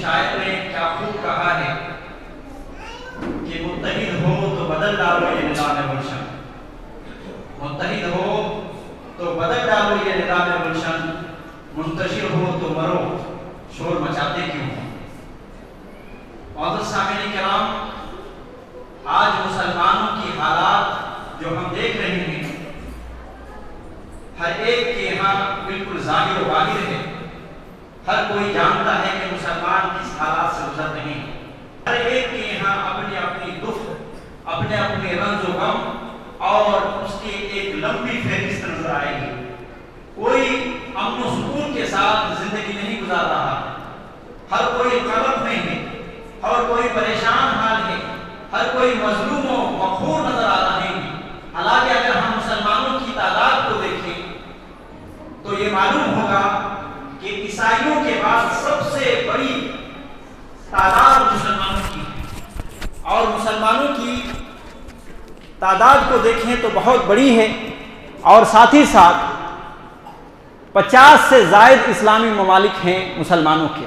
شاعر نے کیا خوب کہا ہے کہ متحد ہو تو بدل ڈالو یہ نظام گلشن، متحد ہو تو بدل ڈالو یہ نظام گلشن، منتشر ہو تو مرو شور مچاتے کیوں ہو۔ معزز سامعین کرام، آج مسلمانوں کی حالات جو ہم دیکھ رہے ہیں، ہر ایک کے یہاں بالکل ظاہر و باہر ہے، ہر کوئی جانتا ہے کہ مسلمان کس حالات سے گزر رہے ہیں، ہر ایک کے یہاں اپنی اپنی دکھ، اپنے اپنے رنج و غم اور اس کی ایک لمبی فہرست نظر آئے گی۔ کوئی امن و سکون کے ساتھ زندگی نہیں گزار رہا، ہر کوئی قلق میں ہے، ہر کوئی پریشان حال ہے، ہر کوئی مظلوم و مقہور نظر آ رہے ہیں۔ حالانکہ اگر ہم مسلمانوں کی تعداد کو دیکھیں تو یہ معلوم ہوگا کہ عیسائیوں کے بعد سب سے بڑی تعداد مسلمانوں کی ہے، اور مسلمانوں کی تعداد کو دیکھیں تو بہت بڑی ہے، اور ساتھ ہی ساتھ 50 سے زائد اسلامی ممالک ہیں مسلمانوں کے،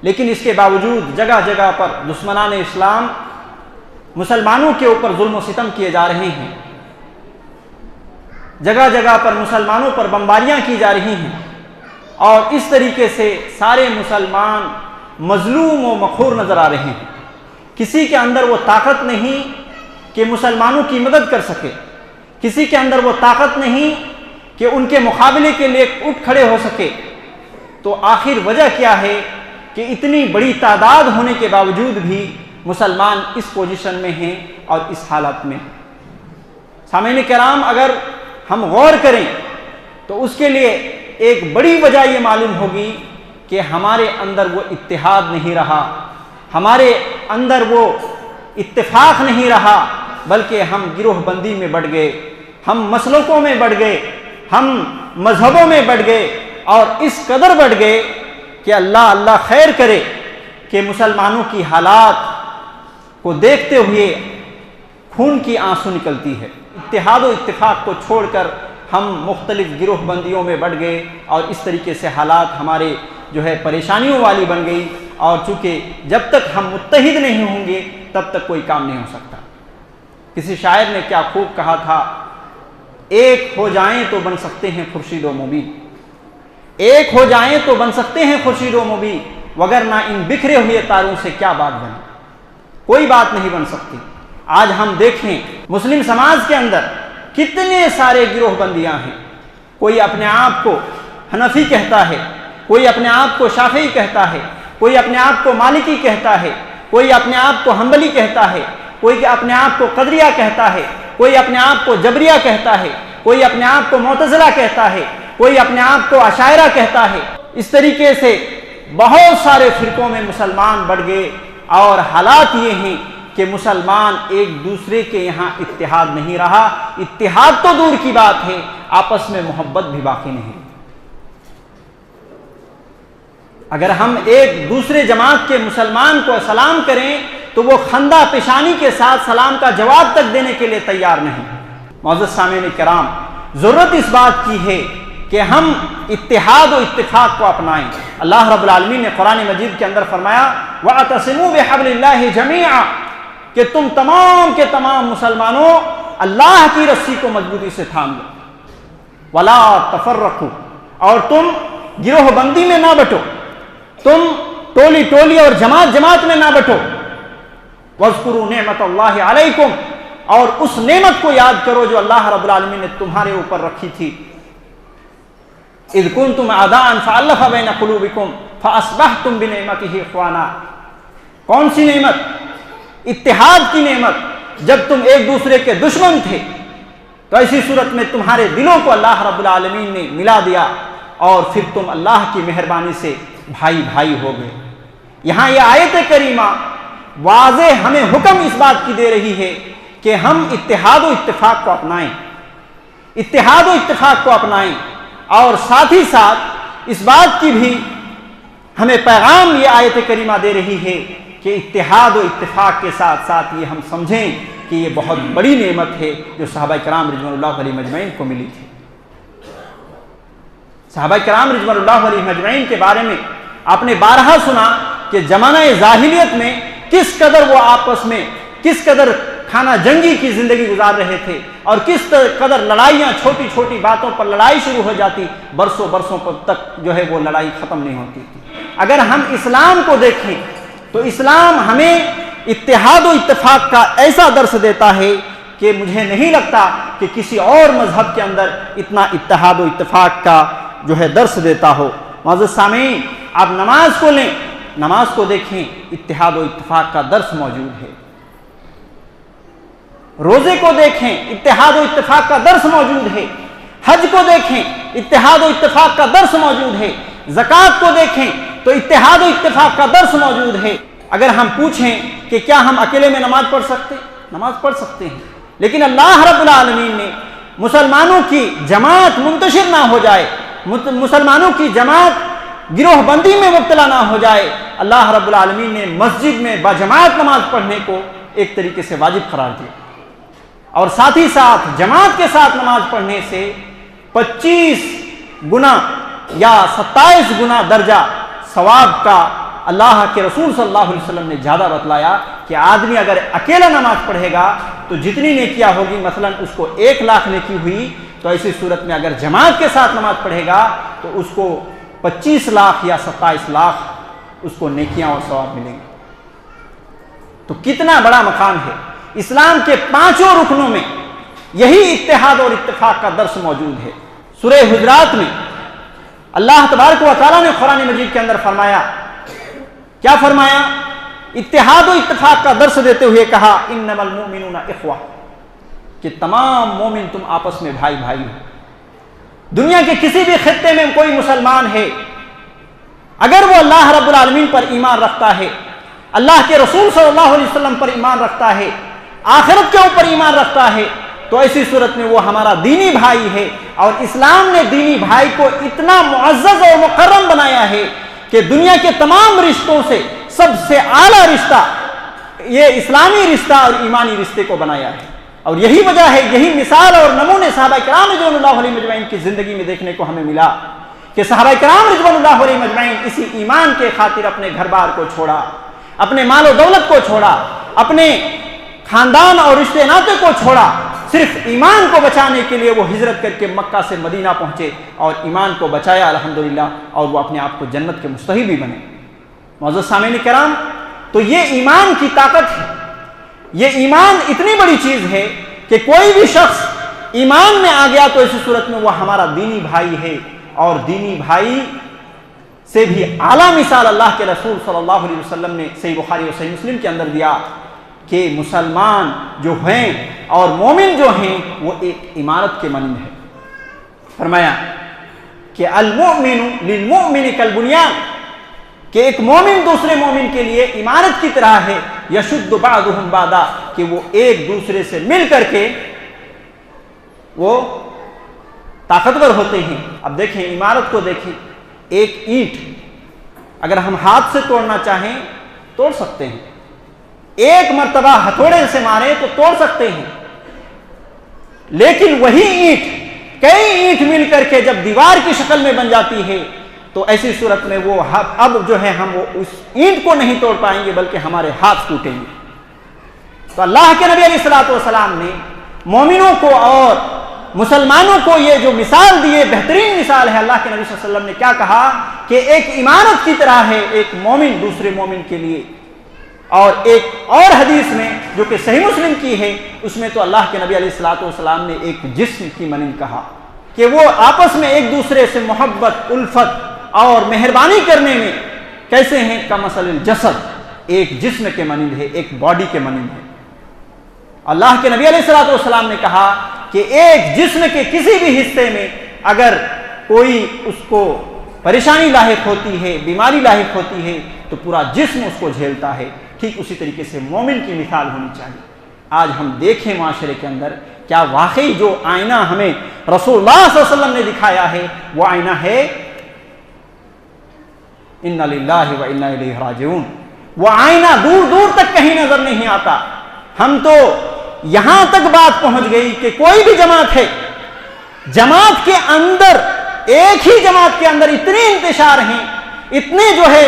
لیکن اس کے باوجود جگہ جگہ پر دشمنان اسلام مسلمانوں کے اوپر ظلم و ستم کیے جا رہے ہیں، جگہ جگہ پر مسلمانوں پر بمباریاں کی جا رہی ہیں، اور اس طریقے سے سارے مسلمان مظلوم و مقہور نظر آ رہے ہیں۔ کسی کے اندر وہ طاقت نہیں کہ مسلمانوں کی مدد کر سکے، کسی کے اندر وہ طاقت نہیں کہ ان کے مقابلے کے لیے اٹھ کھڑے ہو سکے۔ تو آخر وجہ کیا ہے کہ اتنی بڑی تعداد ہونے کے باوجود بھی مسلمان اس پوزیشن میں ہیں اور اس حالت میں۔ سامعین کرام، اگر ہم غور کریں تو اس کے لیے ایک بڑی وجہ یہ معلوم ہوگی کہ ہمارے اندر وہ اتحاد نہیں رہا، ہمارے اندر وہ اتفاق نہیں رہا، بلکہ ہم گروہ بندی میں بڑھ گئے، ہم مسلکوں میں بڑھ گئے، ہم مذہبوں میں بڑھ گئے، اور اس قدر بڑھ گئے کہ اللہ خیر کرے کہ مسلمانوں کی حالات کو دیکھتے ہوئے خون کی آنسو نکلتی ہے۔ اتحاد و اتفاق کو چھوڑ کر ہم مختلف گروہ بندیوں میں بڑھ گئے، اور اس طریقے سے حالات ہمارے پریشانیوں والی بن گئی، اور چونکہ جب تک ہم متحد نہیں ہوں گے تب تک کوئی کام نہیں ہو سکتا۔ کسی شاعر نے کیا خوب کہا تھا، ایک ہو جائیں تو بن سکتے ہیں خورشید و مبین، ایک ہو جائیں تو بن سکتے ہیں خورشید و مبین، وگرنہ ان بکھرے ہوئے تاروں سے کیا بات بنے، کوئی بات نہیں بن سکتی۔ آج ہم دیکھیں مسلم سماج کے اندر کتنے سارے گروہ بندیاں ہیں، کوئی اپنے آپ کو حنفی کہتا ہے، کوئی اپنے آپ کو شافعی کہتا ہے، کوئی اپنے آپ کو مالکی کہتا ہے، کوئی اپنے آپ کو حنبلی کہتا ہے، کوئی اپنے آپ کو قدریہ کہتا ہے، کوئی اپنے آپ کو جبریہ کہتا ہے، کوئی اپنے آپ کو معتزلہ کہتا ہے، کوئی اپنے آپ کو اشاعرہ کہتا ہے۔ اس طریقے سے بہت سارے فرقوں میں مسلمان بڑھ گئے، اور حالات یہ ہیں کہ مسلمان ایک دوسرے کے یہاں اتحاد نہیں رہا، اتحاد تو دور کی بات ہے، آپس میں محبت بھی باقی نہیں۔ اگر ہم ایک دوسرے جماعت کے مسلمان کو سلام کریں تو وہ خندہ پیشانی کے ساتھ سلام کا جواب تک دینے کے لیے تیار نہیں۔ معزز سامعین کرام، ضرورت اس بات کی ہے کہ ہم اتحاد و اتفاق کو اپنائیں۔ اللہ رب العالمین نے قرآن مجید کے اندر فرمایا وَاعْتَصِمُوا بِحَبْلِ اللَّهِ جَمِيعًا، کہ تم تمام کے تمام مسلمانوں اللہ کی رسی کو مضبوطی سے تھام لو، وَلَا تَفَرَّقُوا، اور تم گروہ بندی میں نہ بٹو، تم ٹولی ٹولی اور جماعت جماعت میں نہ بٹو، وَاذْكُرُوا نِعْمَةَ اللَّهِ عَلَيْكُمْ، اور اس نعمت کو یاد کرو جو اللہ رب العالمین نے تمہارے اوپر رکھی تھی۔ اذ کنتم اعداء فالف بین قلوبکم فاصبحتم بنعمتہ اخوانا، کون سی نعمت؟ اتحاد کی نعمت۔ جب تم ایک دوسرے کے دشمن تھے تو ایسی صورت میں تمہارے دلوں کو اللہ رب العالمین نے ملا دیا، اور پھر تم اللہ کی مہربانی سے بھائی بھائی ہو گئے۔ یہاں یہ آیت کریمہ واضح ہمیں حکم اس بات کی دے رہی ہے کہ ہم اتحاد و اتفاق کو اپنائیں، اتحاد و اتفاق کو اپنائیں، اور ساتھ ہی ساتھ اس بات کی بھی ہمیں پیغام یہ آیت کریمہ دے رہی ہے کہ اتحاد و اتفاق کے ساتھ ساتھ یہ ہم سمجھیں کہ یہ بہت بڑی نعمت ہے جو صحابہ کرام رضوان اللہ علیہ مجمعین کو ملی تھی۔ صحابہ کرام رضوان اللہ علیہ مجمعین کے بارے میں آپ نے بارہا سنا کہ زمانہ ظاہلیت میں کس قدر وہ آپس میں کس قدر کھانا جنگی کی زندگی گزار رہے تھے، اور کس قدر لڑائیاں چھوٹی چھوٹی باتوں پر لڑائی شروع ہو جاتی، برسوں برسوں تک جو ہے وہ لڑائی ختم نہیں ہوتی تھی۔ اگر ہم اسلام کو دیکھیں تو اسلام ہمیں اتحاد و اتفاق کا ایسا درس دیتا ہے کہ مجھے نہیں لگتا کہ کسی اور مذہب کے اندر اتنا اتحاد و اتفاق کا جو ہے درس دیتا ہو۔ معزز سامعین، آپ نماز کو لیں، نماز کو دیکھیں، اتحاد و اتفاق کا درس موجود ہے۔ روزے کو دیکھیں، اتحاد و اتفاق کا درس موجود ہے۔ حج کو دیکھیں، اتحاد و اتفاق کا درس موجود ہے۔ زکوٰۃ کو دیکھیں تو اتحاد و اتفاق کا درس موجود ہے۔ اگر ہم پوچھیں کہ کیا ہم اکیلے میں نماز پڑھ سکتے ہیں؟ نماز پڑھ سکتے ہیں، لیکن اللہ رب العالمین نے مسلمانوں کی جماعت منتشر نہ ہو جائے، مسلمانوں کی جماعت گروہ بندی میں مبتلا نہ ہو جائے، اللہ رب العالمین نے مسجد میں باجماعت نماز پڑھنے کو ایک طریقے سے واجب قرار دیا، اور ساتھ ہی ساتھ جماعت کے ساتھ نماز پڑھنے سے 25 گنا یا 27 گنا درجہ ثواب کا اللہ کے رسول صلی اللہ علیہ وسلم نے زیادہ بتلایا کہ آدمی اگر اکیلا نماز پڑھے گا تو جتنی نیکیاں ہوگی، مثلا اس کو 1 لاکھ نیکی ہوئی، تو ایسی صورت میں اگر جماعت کے ساتھ نماز پڑھے گا تو اس کو 25 لاکھ یا 27 لاکھ اس کو نیکیاں اور ثواب ملیں گے۔ تو کتنا بڑا مقام ہے۔ اسلام کے 5 رکنوں میں یہی اتحاد اور اتفاق کا درس موجود ہے۔ سورہ حجرات میں اللہ تبارک و تعالیٰ نے قرآن مجید کے اندر فرمایا، کیا فرمایا؟ اتحاد و اتفاق کا درس دیتے ہوئے کہا انما المؤمنون اخوہ، کہ تمام مومن تم آپس میں بھائی بھائی ہو۔ دنیا کے کسی بھی خطے میں کوئی مسلمان ہے، اگر وہ اللہ رب العالمین پر ایمان رکھتا ہے، اللہ کے رسول صلی اللہ علیہ وسلم پر ایمان رکھتا ہے، آخرت کے اوپر ایمان رکھتا ہے، تو ایسی صورت میں وہ ہمارا دینی بھائی ہے۔ اور اسلام نے دینی بھائی کو اتنا معزز اور مکرم بنایا ہے کہ دنیا کے تمام رشتوں سے سب سے اعلیٰ رشتہ یہ اسلامی رشتہ اور ایمانی رشتے کو بنایا ہے۔ اور یہی وجہ ہے، یہی مثال اور نمونے صحابہ کرام رضوان اللہ علیہ مجمعین کی زندگی میں دیکھنے کو ہمیں ملا کہ صحابہ کرام رضوان اللہ علیہ مجمعین اسی ایمان کے خاطر اپنے گھر بار کو چھوڑا، اپنے مال و دولت کو چھوڑا، اپنے خاندان اور رشتے ناطے کو چھوڑا، صرف ایمان کو بچانے کے لیے وہ ہجرت کر کے مکہ سے مدینہ پہنچے اور ایمان کو بچایا الحمدللہ، اور وہ اپنے آپ کو جنت کے مستحق بھی بنے۔ معزز سامعین کرام، تو یہ ایمان کی طاقت ہے، یہ ایمان اتنی بڑی چیز ہے کہ کوئی بھی شخص ایمان میں آ گیا تو اسی صورت میں وہ ہمارا دینی بھائی ہے، اور دینی بھائی سے بھی اعلیٰ مثال اللہ کے رسول صلی اللہ علیہ وسلم نے صحیح بخاری اور صحیح مسلم کے اندر دیا کہ مسلمان جو ہیں اور مومن جو ہیں وہ ایک عمارت کے مانند ہے۔ فرمایا کہ المؤمن للمؤمن کالبنیان، کہ ایک مومن دوسرے مومن کے لیے عمارت کی طرح ہے، یشد بعضهم بعضا، کہ وہ ایک دوسرے سے مل کر کے وہ طاقتور ہوتے ہیں۔ اب دیکھیں عمارت کو دیکھیں، ایک اینٹ اگر ہم ہاتھ سے توڑنا چاہیں توڑ سکتے ہیں، ایک مرتبہ ہتھوڑے سے مارے تو توڑ سکتے ہیں، لیکن وہی اینٹ کئی اینٹ مل کر کے جب دیوار کی شکل میں بن جاتی ہے تو ایسی صورت میں وہ اب جو ہے ہم وہ اس اینٹ کو نہیں توڑ پائیں گے بلکہ ہمارے ہاتھ ٹوٹیں گے۔ تو اللہ کے نبی علیہ الصلوۃ والسلام نے مومنوں کو اور مسلمانوں کو یہ جو مثال دیے، بہترین مثال ہے۔ اللہ کے نبی صلی اللہ علیہ وسلم نے کیا کہا کہ ایک عمارت کی طرح ہے ایک مومن دوسرے مومن کے لیے۔ اور ایک اور حدیث میں جو کہ صحیح مسلم کی ہے، اس میں تو اللہ کے نبی علیہ الصلوۃ والسلام نے ایک جسم کی مانند کہا کہ وہ آپس میں ایک دوسرے سے محبت، الفت اور مہربانی کرنے میں کیسے ہیں، کمثل الجسد، ایک جسم کے مانند ہے، ایک باڈی کے مانند ہے۔ اللہ کے نبی علیہ الصلوۃ والسلام نے کہا کہ ایک جسم کے کسی بھی حصے میں اگر کوئی اس کو پریشانی لاحق ہوتی ہے، بیماری لاحق ہوتی ہے تو پورا جسم اس کو جھیلتا ہے۔ ٹھیک اسی طریقے سے مومن کی مثال ہونی چاہیے۔ آج ہم دیکھیں معاشرے کے اندر کیا واقعی جو آئینہ ہمیں رسول اللہ صلی اللہ علیہ وسلم نے دکھایا ہے وہ آئینہ ہے انا للہ و انا الیہ راجعون۔ وہ آئینہ دور دور تک کہیں نظر نہیں آتا۔ ہم تو یہاں تک بات پہنچ گئی کہ کوئی بھی جماعت ہے، جماعت کے اندر ایک ہی جماعت کے اندر اتنے انتشار ہیں، اتنے جو ہے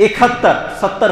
71-70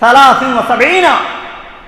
73